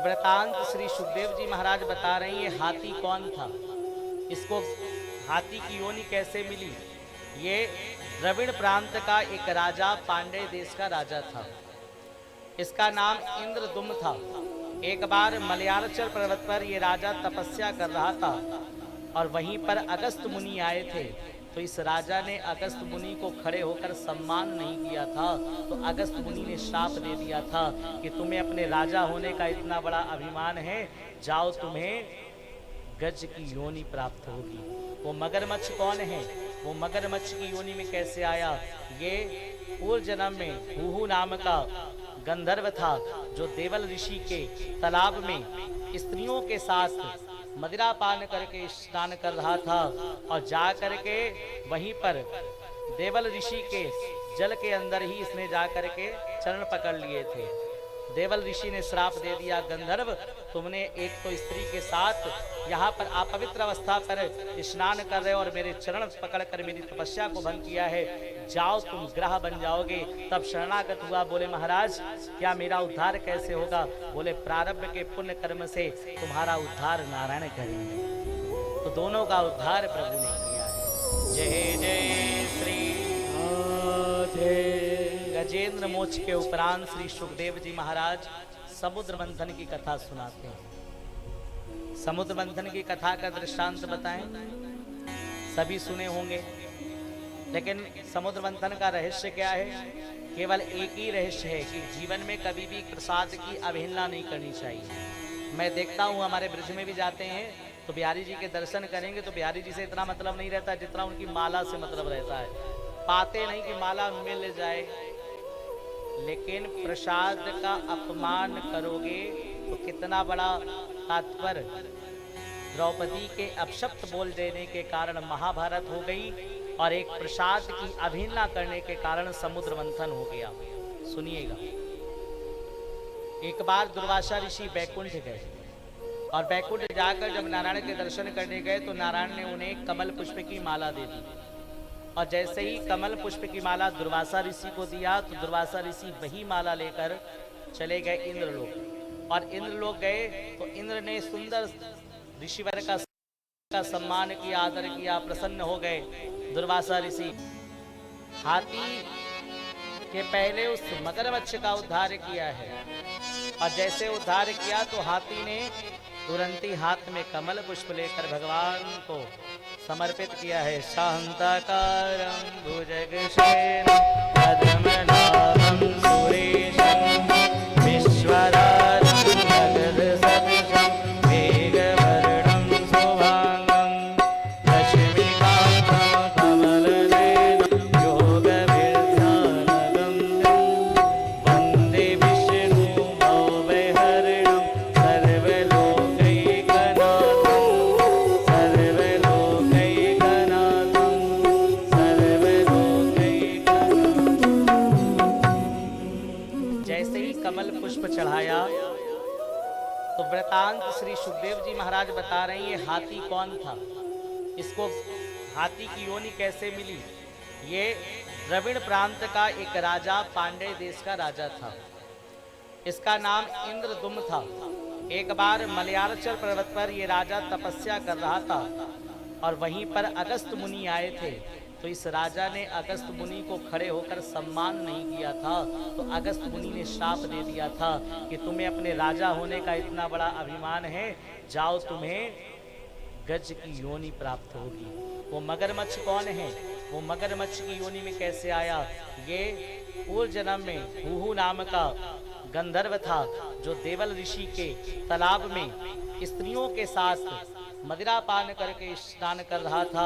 वृतांत श्री सुखदेव जी महाराज बता रहे हैं ये हाथी कौन था, इसको हाथी की योनि कैसे मिली। ये द्रविड़ प्रांत का एक राजा, पांड्य देश का राजा था। इसका नाम इंद्रदुम्न था। एक बार मलयालचल पर्वत पर ये राजा तपस्या कर रहा था और वहीं पर अगस्त मुनि आए थे। तो इस राजा ने अगस्त मुनि को खड़े होकर सम्मान नहीं किया था, तो अगस्त मुनि ने श्राप दे दिया था कि तुम्हें अपने राजा होने का इतना बड़ा अभिमान है, जाओ तुम्हें गज की योनि प्राप्त होगी। वो मगरमच्छ कौन है, वो मगरमच्छ की योनि में कैसे आया। ये पूर्व जन्म में हुहू नाम का गंधर्व था, जो देवल ऋषि के तालाब में स्त्रियों के साथ मदिरा पान करके स्नान कर रहा था और जा करके वहीं पर देवल ऋषि के जल के अंदर ही इसने जा करके चरण पकड़ लिए थे। देवल ऋषि ने श्राप दे दिया, गंधर्व तुमने एक तो स्त्री के साथ यहाँ पर अपवित्र अवस्था पर स्नान कर रहे हो और मेरे चरण पकड़कर मेरी तपस्या को भंग किया है, जाओ तुम ग्रह बन जाओगे। तब शरणागत हुआ, बोले महाराज क्या मेरा उद्धार कैसे होगा। बोले प्रारब्ध के पुण्य कर्म से तुम्हारा उद्धार नारायण करेंगे। तो दोनों का उद्धार प्रभु ने किया है। जय जय श्री गजेंद्र मोक्ष के उपरांत श्री सुखदेव जी महाराज समुद्र मंथन की कथा सुनाते हैं। समुद्र मंथन की कथा का दृष्टांत बताएं, सभी सुने होंगे, लेकिन समुद्र मंथन का रहस्य क्या है। केवल एक ही रहस्य है कि जीवन में कभी भी प्रसाद की अवहेलना नहीं करनी चाहिए। मैं देखता हूँ हमारे ब्रज में भी जाते हैं तो बिहारी जी के दर्शन करेंगे तो बिहारी जी से इतना मतलब नहीं रहता जितना उनकी माला से मतलब रहता है। पाते नहीं कि माला मिल जाए, लेकिन प्रसाद का अपमान करोगे तो कितना बड़ा तात्पर्य। द्रौपदी के अपशब्द बोल देने के कारण महाभारत हो गई और एक प्रसाद की अवहेलना करने के कारण समुद्र मंथन हो गया। सुनिएगा, एक बार दुर्वासा ऋषि बैकुंठ गए और बैकुंठ जाकर जब नारायण के दर्शन करने गए तो नारायण ने उन्हें कमल पुष्प की माला दे दी और जैसे ही कमल पुष्प की माला दुर्वासा ऋषि को दिया तो दुर्वासा ऋषि वही माला लेकर चले गए इंद्रलोक। और इंद्रलोक गए तो इंद्र ने सुंदर ऋषिवर का सम्मान किया, आदर किया, प्रसन्न हो गए। दुर्वासा ऋषि हाथी के पहले उस मगरमच्छ का उद्धार किया है और जैसे उद्धार किया तो हाथी ने तुरंत ही हाथ में कमल पुष्प लेकर भगवान को समर्पित किया है। शांताकारं भुजगशयनं पद्मनाभं सुरेशं विश्वराजं जगत्सदृशं मेघवर्णं शुभांगं लक्ष्मीकान्तं कमलनयनं योगविद्यानगम्यं वन्दे विष्णुं भवभयहरणं चढ़ाया। तो वृतांत श्री सुखदेव जी महाराज बता रहे हैं ये हाथी कौन था, इसको हाथी की योनि कैसे मिली। ये द्रविड़ प्रांत का एक राजा, पांड्य देश का राजा था। इसका नाम इंद्रदुम्न था। एक बार मलयालचल पर्वत पर ये राजा तपस्या कर रहा था और वहीं पर अगस्त मुनि आए थे। तो इस राजा ने अगस्त मुनि को खड़े होकर सम्मान नहीं किया था, तो अगस्त मुनि ने श्राप दे दिया था कि तुम्हें अपने राजा होने का इतना बड़ा अभिमान है, जाओ तुम्हें गज की योनि प्राप्त होगी। वो मगरमच्छ कौन है, वो मगरमच्छ की योनि में कैसे आया। ये पूर्व जन्म में हुहू नाम का गंधर्व था, जो देवल ऋषि के तालाब में स्त्रियों के साथ मदिरा पान करके स्नान कर रहा था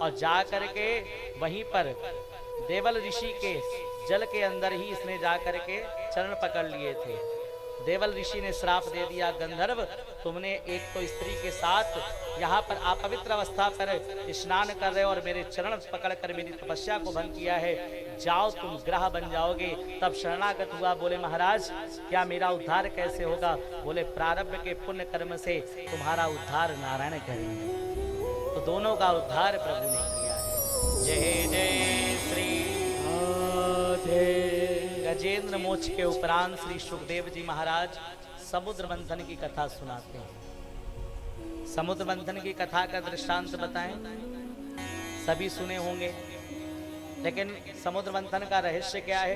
और जा करके वहीं पर देवल ऋषि के जल के अंदर ही इसने जा करके चरण पकड़ लिए थे। देवल ऋषि ने श्राप दे दिया, गंधर्व तुमने एक तो स्त्री के साथ यहाँ पर अपवित्र अवस्था पर स्नान कर रहे हो और मेरे चरण पकड़कर मेरी तपस्या को भंग किया है, जाओ तुम ग्रह बन जाओगे। तब शरणागत हुआ, बोले महाराज क्या मेरा उद्धार कैसे होगा। बोले प्रारब्ध के पुण्य कर्म से तुम्हारा उद्धार नारायण करेंगे। तो दोनों का उद्धार प्रभु ने किया है। जय जय श्री गजेंद्र मोक्ष के उपरांत श्री सुखदेव जी महाराज समुद्र मंथन की कथा सुनाते हैं। समुद्र मंथन की कथा का दृष्टांत बताएं। सभी सुने होंगे, लेकिन समुद्र मंथन का रहस्य क्या है?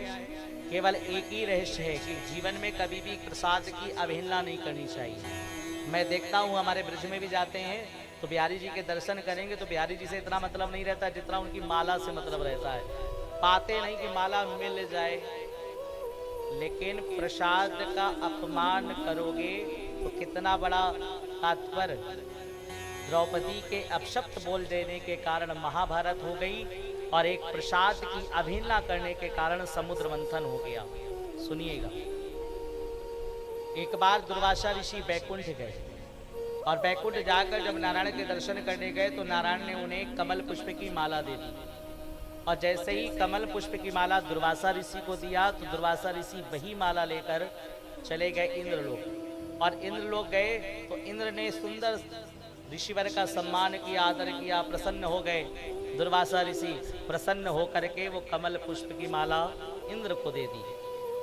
केवल एक ही रहस्य है कि जीवन में कभी भी प्रसाद की अवहेलना नहीं करनी चाहिए। मैं देखता हूँ हमारे ब्रज में भी जाते हैं तो बिहारी जी के दर्शन करेंगे तो बिहारी जी से इतना मतलब नहीं रहता जितना उनकी माला से मतलब रहता है। पाते नहीं कि माला मिल जाए, लेकिन प्रसाद का अपमान करोगे तो कितना बड़ा तात्पर्य। द्रौपदी के अपशब्द बोल देने के कारण महाभारत हो गई और एक प्रसाद की अवहेलना करने के कारण समुद्र मंथन हो गया। सुनिएगा, एक बार दुर्वासा ऋषि बैकुंठ गए और बैकुंठ जाकर जब नारायण के दर्शन करने गए तो नारायण ने उन्हें कमल पुष्प की माला दे दी। और जैसे ही कमल पुष्प की माला दुर्वासा ऋषि को दिया तो दुर्वासा ऋषि वही माला लेकर चले गए इंद्रलोक। और इंद्रलोक गए तो इंद्र ने सुंदर ऋषिवर का सम्मान किया, आदर किया, प्रसन्न हो गए। दुर्वासा ऋषि प्रसन्न होकर के वो कमल पुष्प की माला इंद्र को दे दी।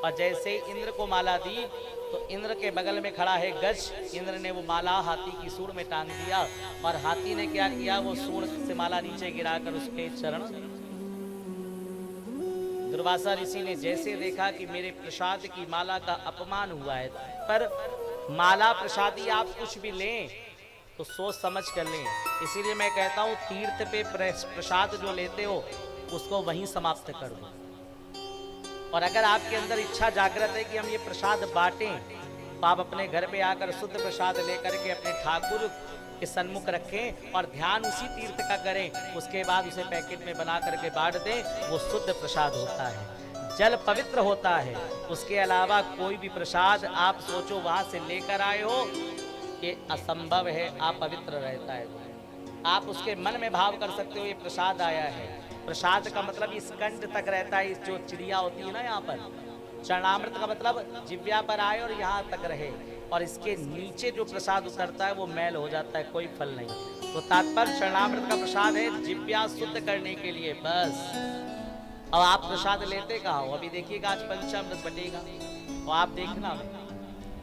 और जैसे इंद्र को माला दी तो इंद्र के बगल में खड़ा है गज। इंद्र ने वो माला हाथी की सूंड में टांग दिया और हाथी ने क्या किया, वो सूंड से माला नीचे गिराकर उसके चरण। दुर्वासा ऋषि ने जैसे देखा कि मेरे प्रसाद की माला का अपमान हुआ है, पर माला प्रसादी आप कुछ भी लें तो सोच समझ कर लें। इसीलिए मैं कहता हूँ तीर्थ पे प्रसाद जो लेते हो उसको वहीं समाप्त कर दो। और अगर आपके अंदर इच्छा जागृत है कि हम ये प्रसाद बांटें तो आप अपने घर पे आकर शुद्ध प्रसाद लेकर के अपने ठाकुर के सन्मुख रखें और ध्यान उसी तीर्थ का करें। उसके बाद उसे पैकेट में बना करके बांट दें। वो शुद्ध प्रसाद होता है, जल पवित्र होता है। उसके अलावा कोई भी प्रसाद आप सोचो वहां से लेकर आए हो, ये असंभव है, अपवित्र रहता है। आप उसके मन में भाव कर सकते हो ये प्रसाद आया है। प्रसाद का मतलब इस कंठ तक रहता है, इस जो चिड़िया होती है ना यहाँ पर। चरणामृत का मतलब जिव्या पर आए और यहाँ तक रहे, और इसके नीचे जो प्रसाद उतरता है वो मैल हो जाता है, कोई फल नहीं। तो तात्पर्य चरणामृत का प्रसाद है जिव्या शुद्ध करने के लिए, बस। अब आप प्रसाद लेते कहाँ हो? अभी देखिएगा आज पंचामृत बटेगा और आप देखना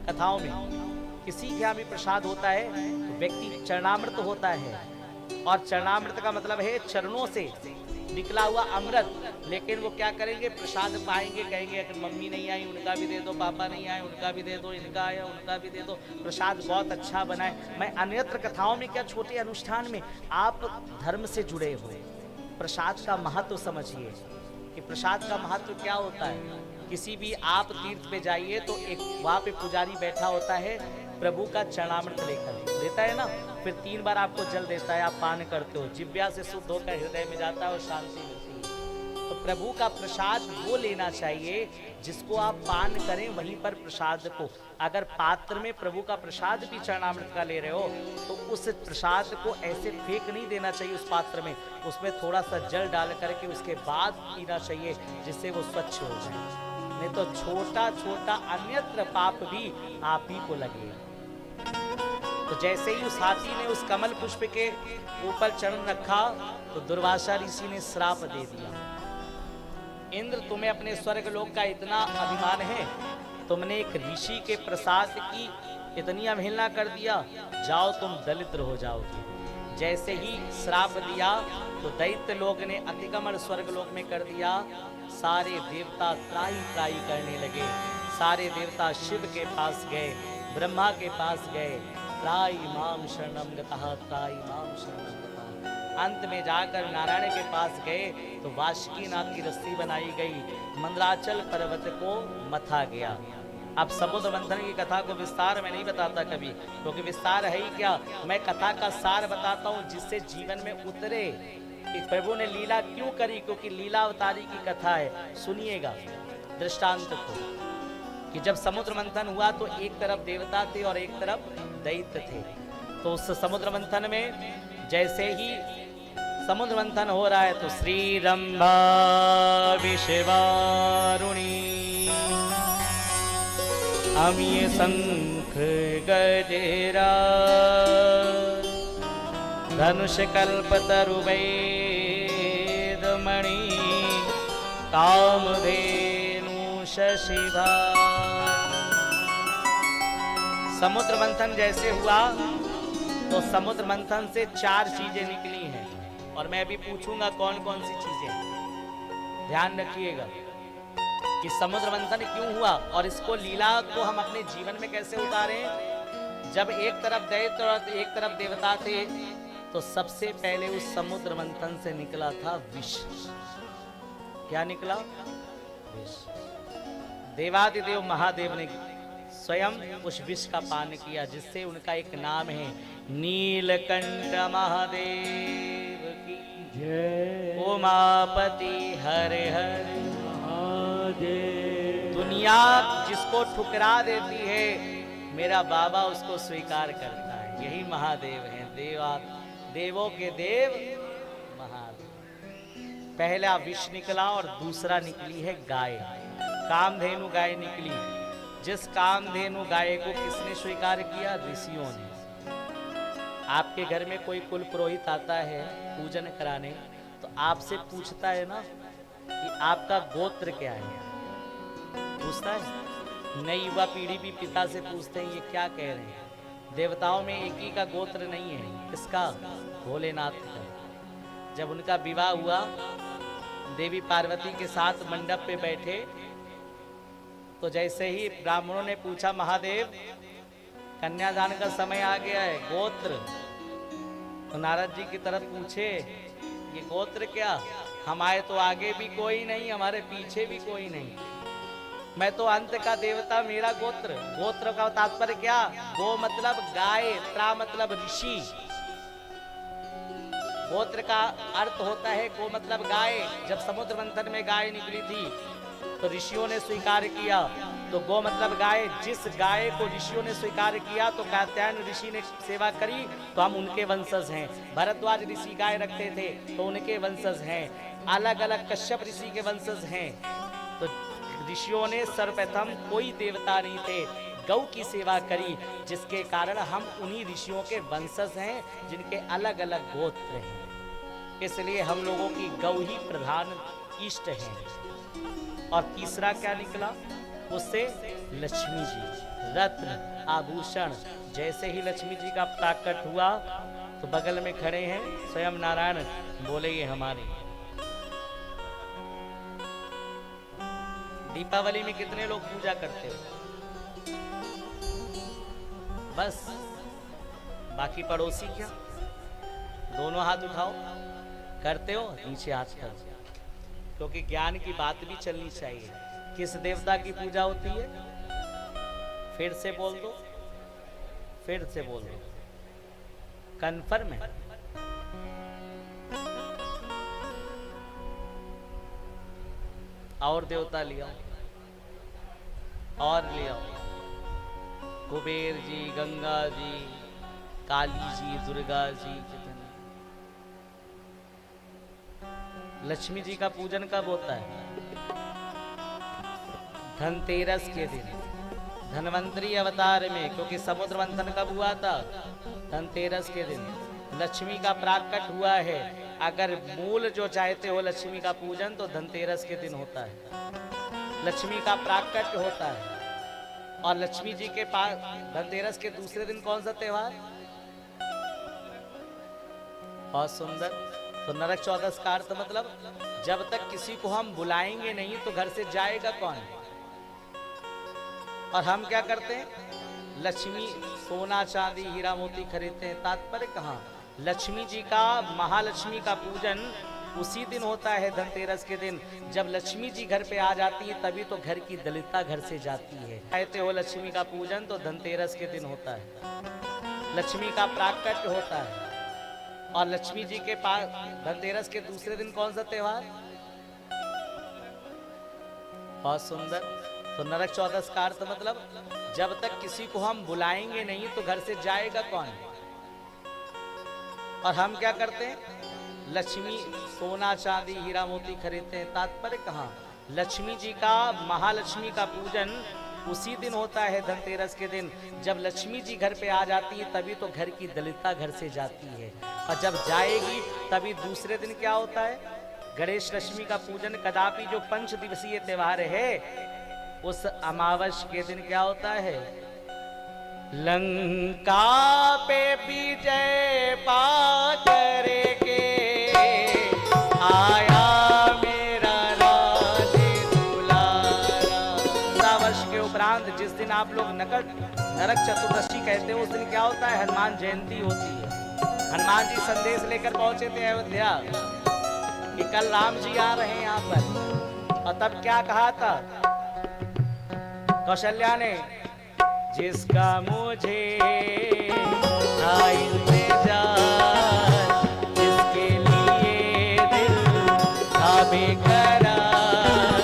कथाओं में किसी के यहाँ भी प्रसाद होता है तो व्यक्ति चरणामृत होता है। और चरणामृत का मतलब है चरणों से निकला हुआ अमृत। लेकिन वो क्या करेंगे, प्रसाद पाएंगे, कहेंगे अगर मम्मी नहीं आई उनका भी दे दो, पापा नहीं आए उनका भी दे दो, इनका आया उनका भी दे दो, प्रसाद बहुत अच्छा बनाए। मैं अन्यत्र कथाओं में क्या, छोटे अनुष्ठान में आप धर्म से जुड़े हुए प्रसाद का महत्व समझिए कि प्रसाद का महत्व क्या होता है। किसी भी आप तीर्थ पे जाइए तो एक वहाँ पे पुजारी बैठा होता है, प्रभु का चरणामृत लेकर देता है ना, फिर 3 बार आपको जल देता है, आप पान करते हो, जिव्या से शुद्ध होकर हृदय में जाता है और शांति मिलती है। तो प्रभु का प्रसाद वो लेना चाहिए जिसको आप पान करें वहीं पर प्रसाद को। अगर पात्र में प्रभु का प्रसाद भी चरणामृत का ले रहे हो तो उस प्रसाद को ऐसे फेंक नहीं देना चाहिए उस पात्र में, उसमें थोड़ा सा जल डाल करके उसके बाद पीना चाहिए जिससे वो स्वच्छ हो जाए। नहीं तो छोटा छोटा अन्यत्र पाप भी आप ही को लगेगा। तो जैसे ही उस हाथी ने उस कमल पुष्प के ऊपर चरण रखा तो दुर्वासा ऋषि ने श्राप दे दिया, इंद्र तुम्हें अपने स्वर्ग लोक का इतना अभिमान है, तुमने एक ऋषि के प्रसाद की इतनी अवहेलना कर दिया, जाओ तुम दरिद्र हो जाओगे। जैसे ही श्राप दिया तो दैत्य लोग ने अतिक्रमण स्वर्ग लोक में कर दिया। सारे देवता त्राही त्राही करने लगे। सारे देवता शिव के पास गए, ब्रह्मा के पास गए, त्राई माम शरणम गतः, त्राई माम शरणम गतः। अंत में जाकर नारायण के पास गए तो वासुकीनाथ की रस्सी बनाई गई, मंदराचल पर्वत को मथा गया। अब समुद्र मंथन की कथा को विस्तार में नहीं बताता कभी, क्योंकि विस्तार है ही क्या, मैं कथा का सार बताता हूँ जिससे जीवन में उतरे कि प्रभु ने लीला क्यों करी, क्योंकि लीला अवतारी की कथा है। सुनिएगा दृष्टांत को कि जब समुद्र मंथन हुआ तो एक तरफ देवता थे और एक तरफ दैत्य थे। तो उस समुद्र मंथन में जैसे ही समुद्र मंथन हो रहा है तो श्री रंभा विश्वारुणी अमीय शंख गजेरा धनुष कल्पतरुवेदमणि कामधेनु शशिभा समुद्र मंथन जैसे हुआ तो समुद्र मंथन से 4 चीजें निकली हैं और मैं अभी पूछूंगा कौन कौन सी चीजें। ध्यान रखिएगा कि समुद्र मंथन क्यों हुआ और इसको लीला को हम अपने जीवन में कैसे उतारें। जब एक तरफ दैत्य और एक तरफ देवता थे तो सबसे पहले उस समुद्र मंथन से निकला था विष। क्या निकला? विष। देवादिदेव महादेव ने स्वयं उस विष का पान किया जिससे उनका एक नाम है नीलकंठ महादेव की जय। उमापति हरे हरे महादेव। दुनिया जिसको ठुकरा देती है मेरा बाबा उसको स्वीकार करता है। यही महादेव है, देवों के देव महादेव। पहला विष निकला और दूसरा निकली है गाय। कामधेनु गाय निकली। जिस कामधेनु गाय को किसने स्वीकार किया? ऋषियों ने। आपके घर में कोई कुल पुरोहित आता है पूजन कराने तो आपसे पूछता है ना कि आपका गोत्र क्या है? पूछता है। नई युवा पीढ़ी भी पिता से पूछते हैं ये क्या कह रहे हैं। देवताओं में एक ही का गोत्र नहीं है। किसका? भोलेनाथ का। जब उनका विवाह हुआ देवी पार्वती के साथ मंडप पे बैठे तो जैसे ही ब्राह्मणों ने पूछा महादेव कन्यादान का समय आ गया है, गोत्र। तो नारद जी की तरफ पूछे ये गोत्र क्या? हमारे तो आगे भी कोई नहीं, हमारे पीछे भी कोई नहीं, मैं तो अंत का देवता, मेरा गोत्र। गोत्र का तात्पर्य क्या? गो मतलब गाय, त्रा मतलब ऋषि। गोत्र का अर्थ होता है गो मतलब गाय। जब समुद्र मंथन में गाय निकली थी तो ऋषियों ने स्वीकार किया, तो गो मतलब गाय। जिस गाय को ऋषियों ने स्वीकार किया तो कात्यायन ऋषि ने सेवा करी तो हम उनके वंशज हैं। भरद्वाज ऋषि गाय रखते थे तो उनके वंशज हैं। अलग अलग कश्यप ऋषि के वंशज हैं। तो ऋषियों ने सर्वप्रथम कोई देवता नहीं थे, गौ की सेवा करी, जिसके कारण हम उन्हीं ऋषियों के वंशज हैं जिनके अलग अलग गोत्र हैं। इसलिए हम लोगों की गौ ही प्रधान इष्ट है। और तीसरा क्या निकला? उससे लक्ष्मी जी, रत्न आभूषण। जैसे ही लक्ष्मी जी का प्राकट हुआ तो बगल में खड़े हैं स्वयं नारायण, बोले ये हमारे। दीपावली में कितने लोग पूजा करते हो? बस, बाकी पड़ोसी क्या? दोनों हाथ उठाओ। करते हो? नीचे हाथ करो, क्योंकि ज्ञान की बात भी चलनी चाहिए। किस देवता की पूजा होती है? फिर से बोल दो, फिर से बोल दो, कन्फर्म है? और देवता लिया और ले आओ। कुबेर जी, गंगा जी, काली जी, दुर्गा जी। लक्ष्मी जी का पूजन कब होता है? धनतेरस के दिन, धनवंतरी अवतार में। क्योंकि समुद्र मंथन कब हुआ था? धनतेरस के दिन लक्ष्मी का प्राकट हुआ है। अगर मूल जो चाहते हो लक्ष्मी का पूजन तो धनतेरस के दिन होता है, लक्ष्मी का प्राकट होता है। और लक्ष्मी जी के पास धनतेरस के दूसरे दिन कौन सा त्योहार? बहुत सुंदर। तो नरक चौदस का अर्थ मतलब जब तक किसी को हम बुलाएंगे नहीं तो घर से जाएगा कौन? और हम क्या करते हैं? लक्ष्मी सोना चांदी हीरा मोती खरीदते हैं। तात्पर्य कहाँ? लक्ष्मी जी का, महालक्ष्मी का पूजन उसी दिन होता है, धनतेरस के दिन। जब लक्ष्मी जी घर पे आ जाती है तभी तो घर की दलिता घर से जाती है। कहते हो लक्ष्मी का पूजन तो धनतेरस के दिन होता है, लक्ष्मी का प्राकट होता है। और लक्ष्मी जी के पास धनतेरस के दूसरे दिन कौन सा त्योहार? बहुत सुंदर। तो नरक चौदस का अर्थ मतलब जब तक किसी को हम बुलाएंगे नहीं तो घर से जाएगा कौन? और हम क्या करते हैं? लक्ष्मी सोना चांदी हीरा मोती खरीदते हैं। तात्पर्य कहाँ? लक्ष्मी जी का, महालक्ष्मी का पूजन उसी दिन होता है, धनतेरस के दिन। जब लक्ष्मी जी घर पे आ जाती है तभी तो घर की दलिता घर से जाती है। और जब जाएगी तभी दूसरे दिन क्या होता है? गणेश लक्ष्मी का पूजन। कदापि जो 5 दिवसीय त्योहार है उस अमावस के दिन क्या होता है? लंका पे विजय पा करके आया मेरा राज दुलारा। 14 वर्ष के उपरांत जिस दिन आप लोग नरक चतुर्दशी कहते हो, उस दिन क्या होता है? हनुमान जयंती होती है। हनुमान जी संदेश लेकर पहुंचे थे अयोध्या कि कल राम जी आ रहे हैं यहाँ पर। और तब क्या कहा था कौशल्या ने? जिसका मुझे था इंतजार, जिसके लिए दिल था बेकरार,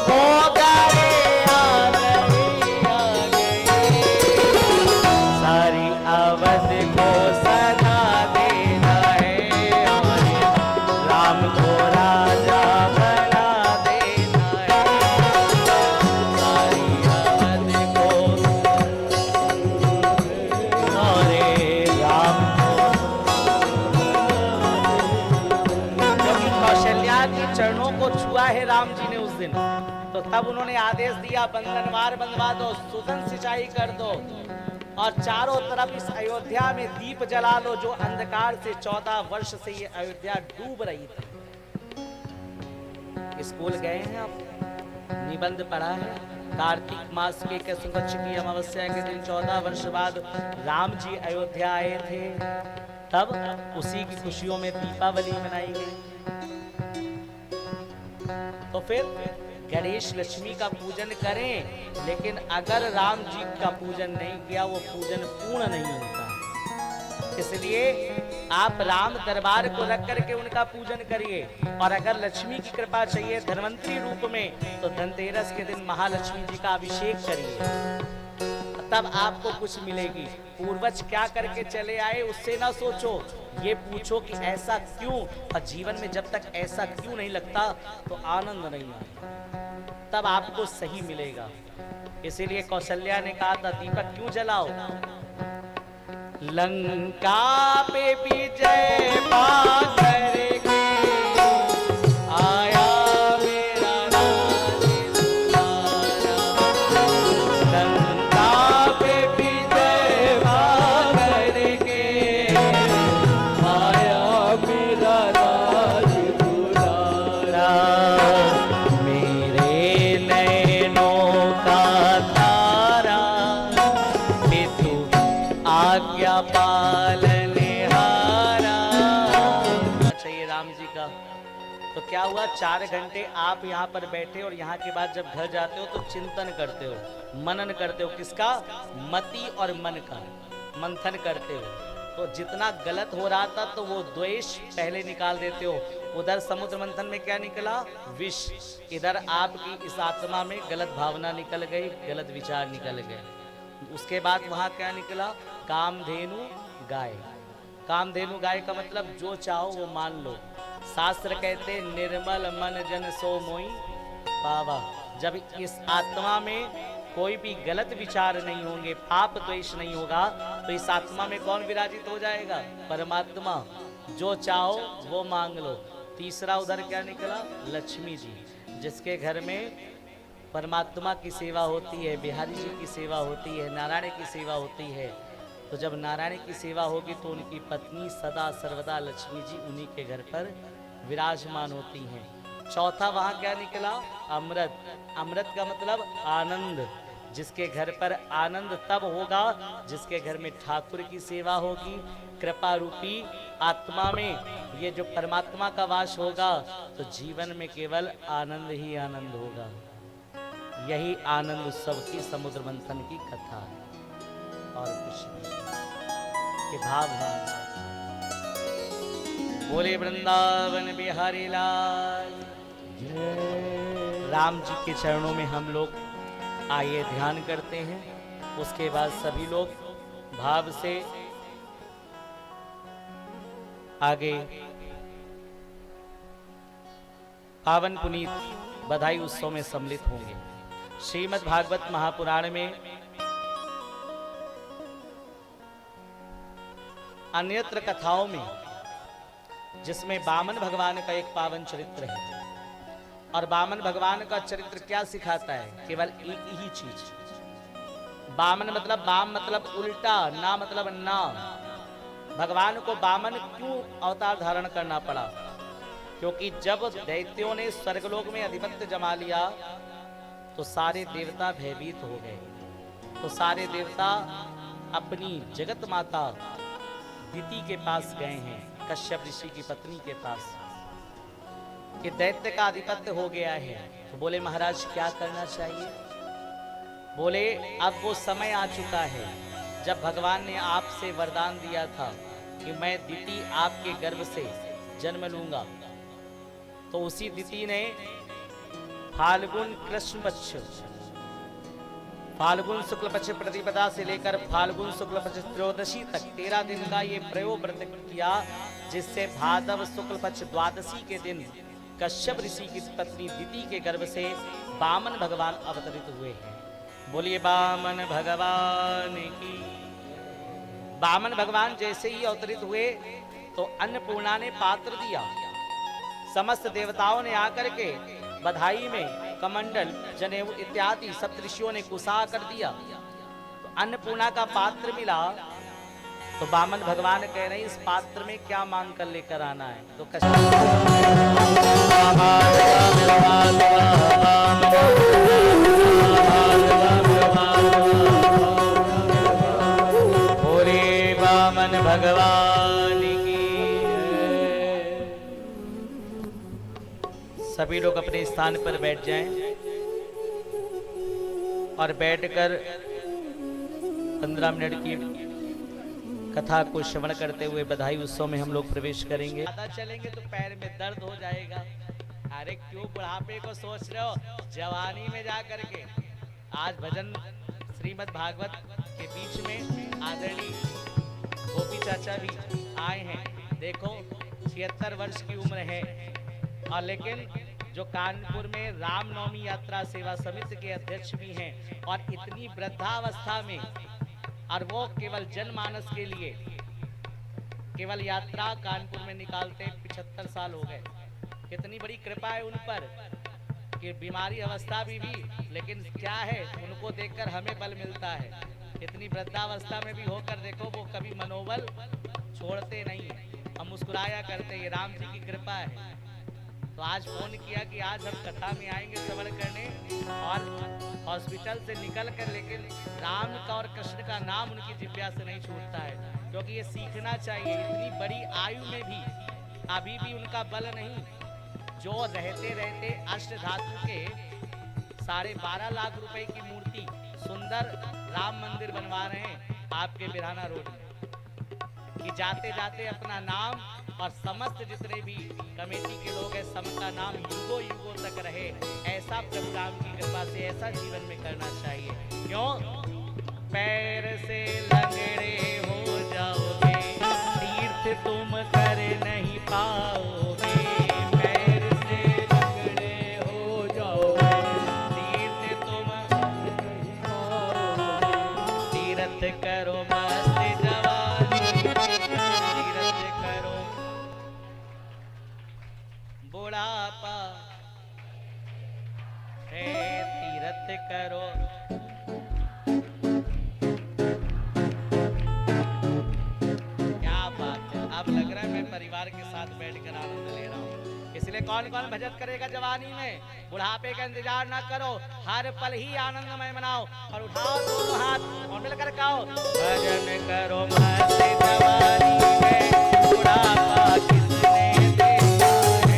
हो गए आ गए सारी अवध को सदा देना है, और राम को राजा बना देना है। सारी अवध को और राम को, क्योंकि कौशल्या के चरणों को छुआ है राम जी ने उस दिन, तो तब उन्होंने आदेश दिया बंधनवार बंधवा दो, सुदन सिंचाई कर दो, और चारों तरफ इस अयोध्या में दीप जला लो, जो अंधकार से 14 वर्ष से ये अयोध्या डूब रही थी। स्कूल गए हैं आप? निबंध पढ़ा है? कार्तिक मास के कृष्ण पक्ष की अमावस्या के दिन 14 वर्ष बाद राम जी अयोध्या आए थे, तब उसी की खुशियों में दीपावली मनाई गई। तो फिर गणेश लक्ष्मी का पूजन करें, लेकिन अगर राम जी का पूजन नहीं किया, वो पूजन पूर्ण नहीं होता। इसलिए आप राम दरबार को रख करके उनका पूजन करिए। और अगर लक्ष्मी की कृपा चाहिए धन्वंतरी रूप में, तो धनतेरस के दिन महालक्ष्मी जी का अभिषेक करिए, तब आपको कुछ मिलेगी। पूर्वज क्या करके चले आए उससे ना सोचो, ये पूछो कि ऐसा क्यों, और जीवन में जब तक ऐसा क्यों नहीं लगता तो आनंद नहीं आता, तब आपको सही मिलेगा। इसीलिए कौशल्या ने कहा था दीपक क्यों जलाओ? लंका पे विजय पा करके आया मेरा राज दुलारा। लंका पे विजय पा करके आया मेरा राज दुलारा। मेरे नैनों का तारा हे तू आज्ञा पालने हारा। चाहिए राम जी का। तो क्या हुआ, 4 घंटे आप यहाँ पर बैठे, और यहाँ के बाद जब घर जाते हो तो चिंतन करते हो, मनन करते हो। किसका? मति और मन का मंथन करते हो। तो जितना गलत हो रहा था तो वो द्वेष पहले निकाल देते हो। उधर समुद्र मंथन में क्या निकला? विष। इधर आपकी इस आत्मा में गलत भावना निकल गई, गलत विचार निकल गए। उसके बाद वहां क्या निकला? कामधेनु गाय। कामधेनु गाय का मतलब जो चाहो वो मान लो। शास्त्र कहते निर्मल मन जन सो मोई पावा। जब इस आत्मा में कोई भी गलत विचार नहीं होंगे, पाप द्वेष नहीं होगा, तो इस आत्मा में कौन विराजित हो जाएगा? परमात्मा। जो चाहो वो मांग लो। तीसरा उधर क्या निकला? लक्ष्मी जी, जिसके घर में परमात्मा की सेवा होती है, बिहारी जी की सेवा होती है, नारायण की सेवा होती है। तो जब नारायण की सेवा होगी तो उनकी पत्नी सदा सर्वदा लक्ष्मी जी उन्हीं के घर पर विराजमान होती हैं। चौथा वहाँ क्या निकला? अमृत। अमृत का मतलब आनंद। जिसके घर पर आनंद तब होगा जिसके घर में ठाकुर की सेवा होगी, कृपा रूपी आत्मा में ये जो परमात्मा का वास होगा, तो जीवन में केवल आनंद ही आनंद होगा। यही आनंद उत्सव की समुद्र मंथन की कथा है, और कुछ नहीं। के भाव बोले वृंदावन बिहारी लाल जय। राम जी के चरणों में हम लोग आइए ध्यान करते हैं। उसके बाद सभी लोग भाव से आगे पावन पुनीत बधाई उत्सव में सम्मिलित होंगे। श्रीमद् भागवत महापुराण में अन्यत्र कथाओं में, जिसमें वामन भगवान का एक पावन चरित्र है, और वामन भगवान का चरित्र क्या सिखाता है? केवल एक ही चीज, बामन मतलब बाम मतलब उल्टा, ना मतलब ना। भगवान को बामन क्यों अवतार धारण करना पड़ा? क्योंकि जब दैत्यों ने स्वर्गलोक में अधिपत्य जमा लिया तो सारे देवता भयभीत हो गए। तो सारे देवता अपनी जगत माता दिति के पास गए हैं, कश्यप ऋषि की पत्नी के पास, कि दैत्य का आधिपत्य हो गया है। तो बोले महाराज क्या करना चाहिए? बोले अब वो समय आ चुका है जब भगवान ने आपसे वरदान दिया था कि मैं दिति आपके गर्भ से जन्म लूंगा। तो उसी दिति ने फाल्गुन कृष्ण पक्ष, फाल्गुन शुक्ल पक्ष प्रतिपदा से लेकर फाल्गुन शुक्ल पक्ष त्रयोदशी तक 13 दिन का ये प्रयोग व्रत किया, जिससे भादव शुक्ल पक्ष द्वादशी के दिन कश्यप ऋषि की पत्नी दिति के गर्भ से वामन भगवान अवतरित हुए हैं। बोलिए वामन भगवान की। वामन भगवान जैसे ही अवतरित हुए तो अन्नपूर्णा ने पात्र दिया। समस्त देवताओं ने आकर के बधाई में कमंडल, जनेऊ इत्यादि सप्तऋषियों ने कुशा कर दिया। तो अन्नपूर्णा का पात्र मिला तो वामन भगवान कह रहे इस पात्र में क्या मांग कर लेकर आना है? तो बोले वामन भगवान की। सभी लोग अपने स्थान पर बैठ जाएं और बैठकर 15 मिनट की कथा को श्रवण करते हुए बधाई उत्सव में हम लोग प्रवेश करेंगे। ज्यादा चलेंगे तो पैर में दर्द हो जाएगा। अरे क्यों बुढ़ापे को सोच रहे हो, जवानी में जा करके। आज भजन श्रीमद् भागवत के बीच में आदरणीय गोपी चाचा भी आए हैं। देखो 76 वर्ष की उम्र है और लेकिन जो कानपुर में रामनवमी यात्रा सेवा समिति के अध्यक्ष भी हैं और इतनी वृद्धावस्था में, और वो केवल जनमानस के लिए केवल यात्रा कानपुर में निकालते 75 साल हो गए। कितनी बड़ी कृपा है उन पर कि बीमारी अवस्था भी लेकिन क्या है, उनको देखकर हमें बल मिलता है। इतनी वृद्धावस्था में भी होकर देखो वो कभी मनोबल छोड़ते नहीं, हम मुस्कुराया करते, ये राम जी की कृपा है। तो आज फोन किया कि आज हम कथा में आएंगे श्रवण करने, और हॉस्पिटल से निकल कर लेकिन राम का और कृष्ण का नाम उनकी जिह्वा से नहीं छूटता है, क्योंकि ये सीखना चाहिए। इतनी बड़ी आयु में भी अभी भी उनका बल नहीं, जो रहते रहते अष्ट धातु के 12.5 लाख रुपए की मूर्ति सुंदर राम मंदिर बनवा रहे हैं आपके बिराना रोड में, कि जाते जाते अपना नाम और समस्त जितने भी कमेटी के लोग हैं सबका नाम युगों युगों तक रहे। ऐसा प्रभु राम की कृपा से ऐसा जीवन में करना चाहिए। क्यों? पैर से लंगड़े हो जाओगे, तीर्थ तुम कर नहीं पाओगे। पैर से लंगड़े हो जाओगे, तीर्थ तुम नहीं पाओगे। तीर्थ करो मस्त जवानी, तीर्थ करो बुढ़ापा, तीर्थ करो। क्या बात है, अब लग रहा है मैं परिवार के साथ बैठकर आनंद ले रहा हूँ। इसलिए कौन कौन भजन करेगा जवानी में? बुढ़ापे का इंतजार ना करो, हर पल ही आनंदमय मनाओ और उठाओ दोनों हाथ और मिलकर गाओ, भजन करो मस्त जवानी में, बुढ़ापा किसने देखा है।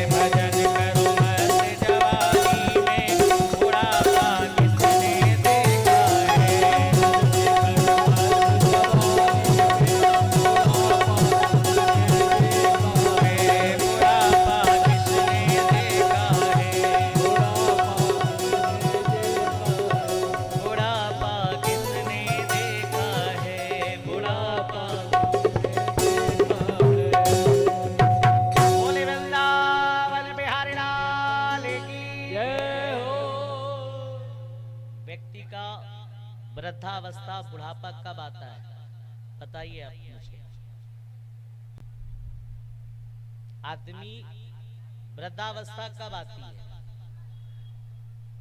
भजन करो मस्त जवानी में, बुढ़ापा किसने देखा है। बुढ़ापा किसने देखा है। बुढ़ापा किसने देखा है। बुढ़ापा बोले वृंदावन बिहारी लाल की जय हो। व्यक्ति का वृद्धावस्था बुढ़ापा कब आता है बताइए आप मुझे। आदमी वृद्धावस्था कब आती है?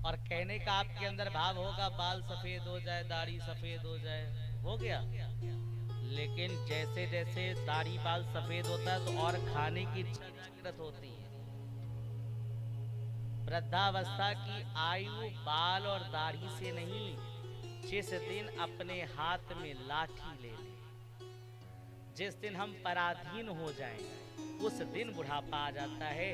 और कहने का आपके अंदर भाव होगा बाल सफेद हो जाए, दाढ़ी सफेद हो जाए, हो गया। लेकिन जैसे जैसे दाढ़ी बाल सफेद होता है तो और खाने की इच्छा जागृत होती है। वृद्धावस्था की आयु बाल और दाढ़ी से नहीं, जिस दिन अपने हाथ में लाठी ले ले, जिस दिन हम पराधीन हो जाएं, उस दिन बुढ़ापा आ जाता है।